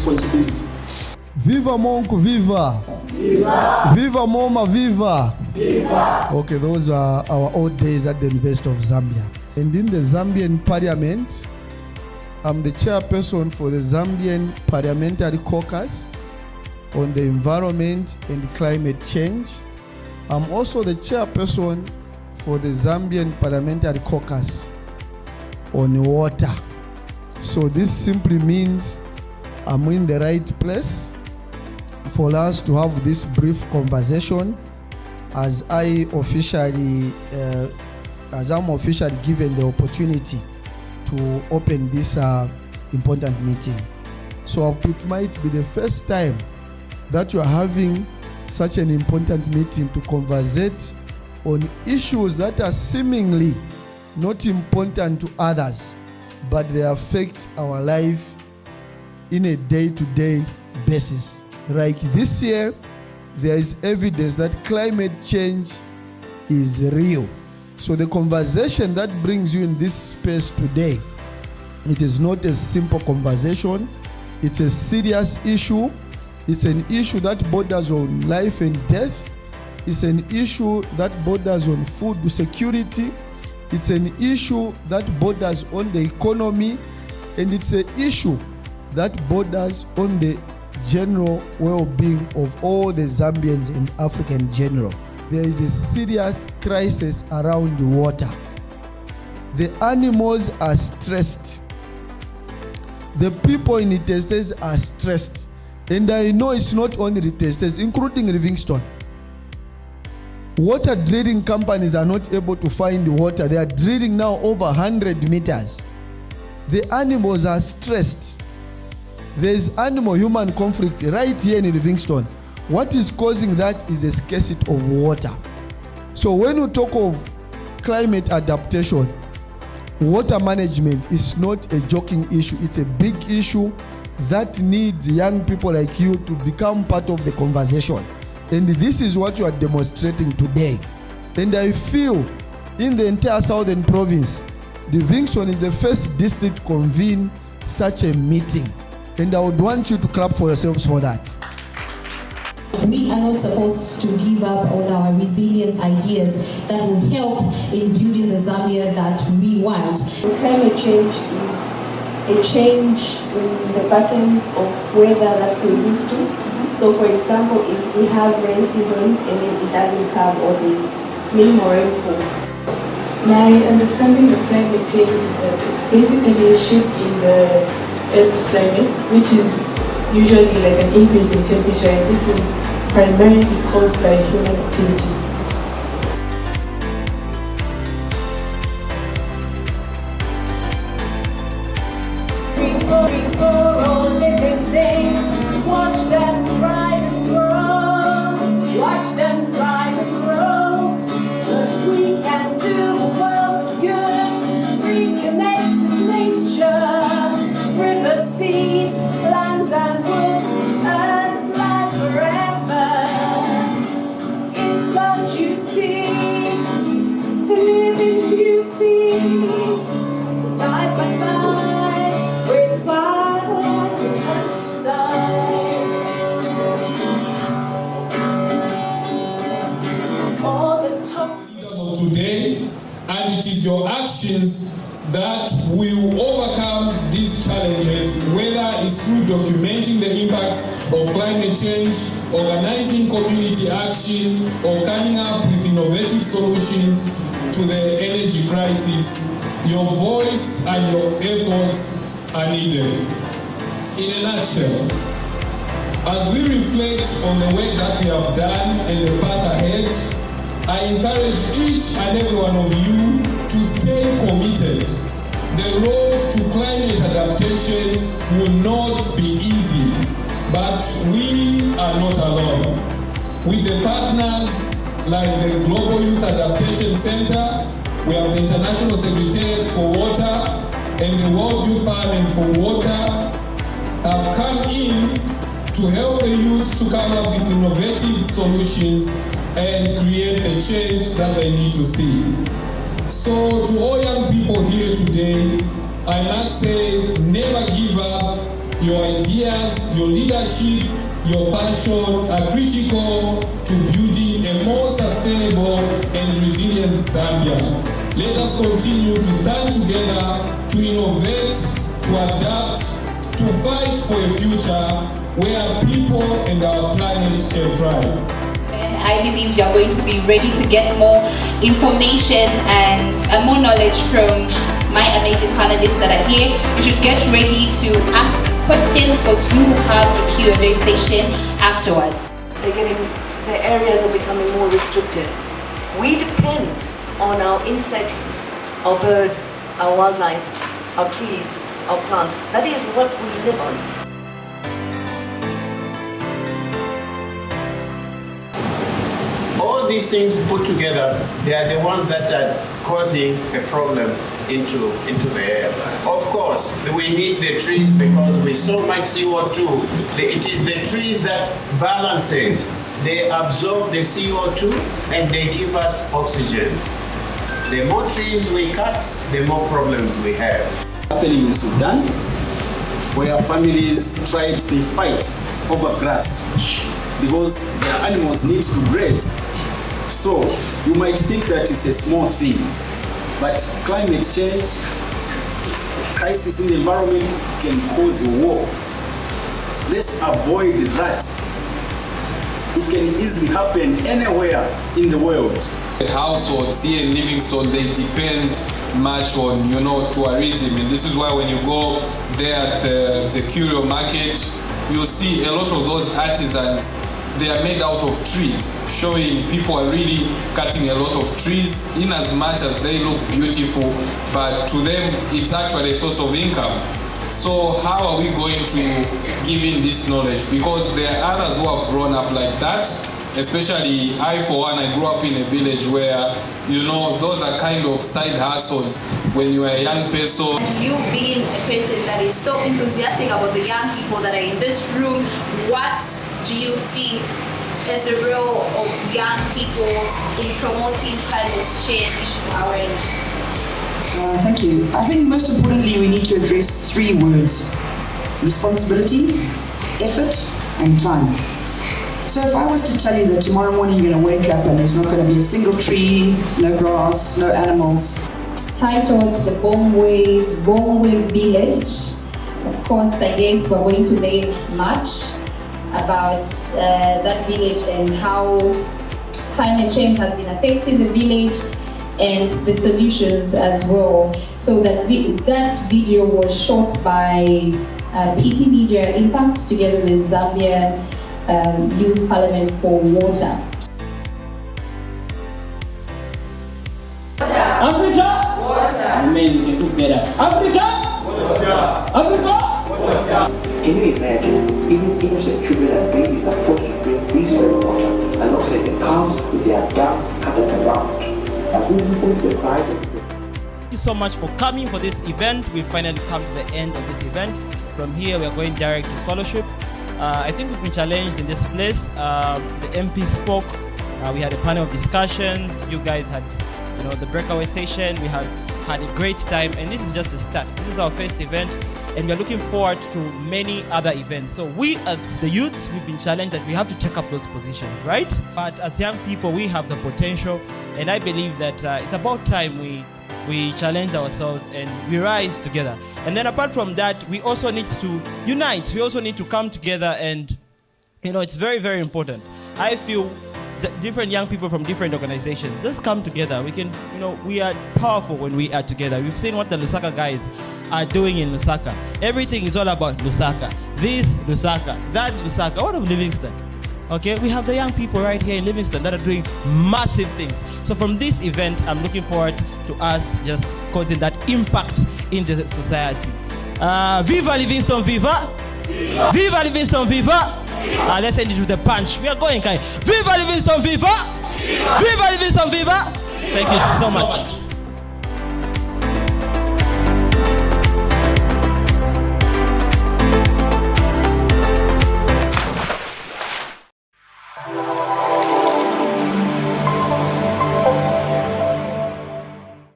responsibility. Viva Monk, viva! Viva! Viva Moma, viva! Viva! Okay, those are our old days at the University of Zambia. And in the Zambian Parliament, I'm the chairperson for the Zambian Parliamentary Caucus on the environment and climate change. I'm also the chairperson for the Zambian Parliamentary Caucus on water. So this simply means I'm in the right place for us to have this brief conversation as I'm officially given the opportunity to open this important meeting. So it might be the first time that you are having such an important meeting to conversate on issues that are seemingly not important to others, but they affect our life in a day-to-day basis. Like this year, there is evidence that climate change is real. So the conversation that brings you in this space today, it is not a simple conversation. It's a serious issue. It's an issue that borders on life and death. It's an issue that borders on food security. It's an issue that borders on the economy. And it's an issue that borders on the general well-being of all the Zambians and Africa in general. There is a serious crisis around the water. The animals are stressed. The people in the Testes are stressed. And I know it's not only the Testes, including Livingstone. Water drilling companies are not able to find water. They are drilling now over 100 meters. The animals are stressed. There is animal-human conflict right here in Livingstone. What is causing that is a scarcity of water. So when you talk of climate adaptation, water management is not a joking issue. It's a big issue that needs young people like you to become part of the conversation. And this is what you are demonstrating today. And I feel in the entire Southern Province, Livingstone is the first district to convene such a meeting. And I would want you to clap for yourselves for that. We are not supposed to give up on our resilience ideas that will help in building the Zambia that we want. Climate change is a change in the patterns of weather that we're used to. So for example, if we have rain season and if it doesn't come or there's minimal rainfall. My understanding of climate change is that it's basically a shift in the Earth's climate, which is usually like an increase in temperature, and this is primarily caused by human activities. Watch them thrive and grow. Watch them thrive and grow. 'Cause we can do the world good. Reconnect with nature. Rivers, seas, lands and woods, and life forever. It's our duty to live in beauty, side by side with wildlife and countryside. All the talks of today, and it is your actions that will overcome these challenges, whether it's through documenting the impacts of climate change, organizing community action, or coming up with innovative solutions to the energy crisis. Your voice and your efforts are needed. In a nutshell, as we reflect on the work that we have done and the path ahead, I encourage each and every one of you to stay committed. The road to climate adaptation will not be easy, but we are not alone. With the partners like the Global Youth Adaptation Center, we have the International Secretariat for Water and the World Youth Parliament for Water have come in to help the youth to come up with innovative solutions and create the change that they need to see. So to all young people here today, I must say, never give up, your ideas, your leadership, your passion are critical to building a more sustainable and resilient Zambia. Let us continue to stand together, to innovate, to adapt, to fight for a future where people and our planet can thrive. I believe you're going to be ready to get more information and more knowledge from my amazing panelists that are here. You should get ready to ask questions because we will have a Q&A session afterwards. The areas are becoming more restricted. We depend on our insects, our birds, our wildlife, our trees, our plants. That is what we live on. All these things put together, they are the ones that are causing a problem into the air. Of course, we need the trees because with so much CO2, it is the trees that balances. They absorb the CO2 and they give us oxygen. The more trees we cut, the more problems we have. Happening in Sudan, where families, tribes, they fight over grass because their animals need to graze. So you might think that it's a small thing, but climate change, crisis in the environment can cause war. Let's avoid that. It can easily happen anywhere in the world. The households here in Livingstone, they depend much on, tourism, and this is why when you go there at the curio market, you'll see a lot of those artisans. They are made out of trees, showing people are really cutting a lot of trees in as much as they look beautiful, but to them it's actually a source of income. So how are we going to give in this knowledge? Because there are others who have grown up like that, especially I for one, I grew up in a village where, those are kind of side hustles when you are a young person. You being a person that is so enthusiastic about the young people that are in this room, what do you think is the role of young people in promoting climate change awareness? Thank you. I think most importantly we need to address 3 words: responsibility, effort, and time. So if I was to tell you that tomorrow morning you're going to wake up and there's not going to be a single tree, no grass, no animals. Titled The Bomwe Village. Of course, I guess we're going to learn much about that village and how climate change has been affecting the village and the solutions as well. So that video was shot by PP Media Impact together with Zambia Youth Parliament for Water. Africa? Water. Men, you do better. Africa? Water. Africa? Water. Can you imagine, even innocent children and babies are forced to drink this very water alongside the cows with their dams scattered around? As we listen to the cries of Thank you so much for coming for this event. We've finally come to the end of this event. From here, we are going direct to scholarship. I think we've been challenged in this place. The MP spoke. We had a panel of discussions. You guys had, the breakaway session. We had a great time, and this is just the start. This is our first event, and we are looking forward to many other events. So we, as the youths, we've been challenged that we have to take up those positions, right? But as young people, we have the potential, and I believe that it's about time we challenge ourselves and we rise together. And then apart from that, we also need to unite. We also need to come together, and it's very, very important. I feel different young people from different organizations, let's come together. We can, we are powerful when we are together. We've seen what the Lusaka guys are doing in Lusaka. Everything is all about Lusaka. This Lusaka, that Lusaka. What of Livingstone? Okay, we have the young people right here in Livingstone that are doing massive things. So from this event, I'm looking forward to us just causing that impact in the society. Viva Livingstone, viva! Viva, viva Livingstone, viva! Let's end it with a punch. We are going, Kai. Viva Livingstone, viva! Viva Livingstone, viva! Thank you so much.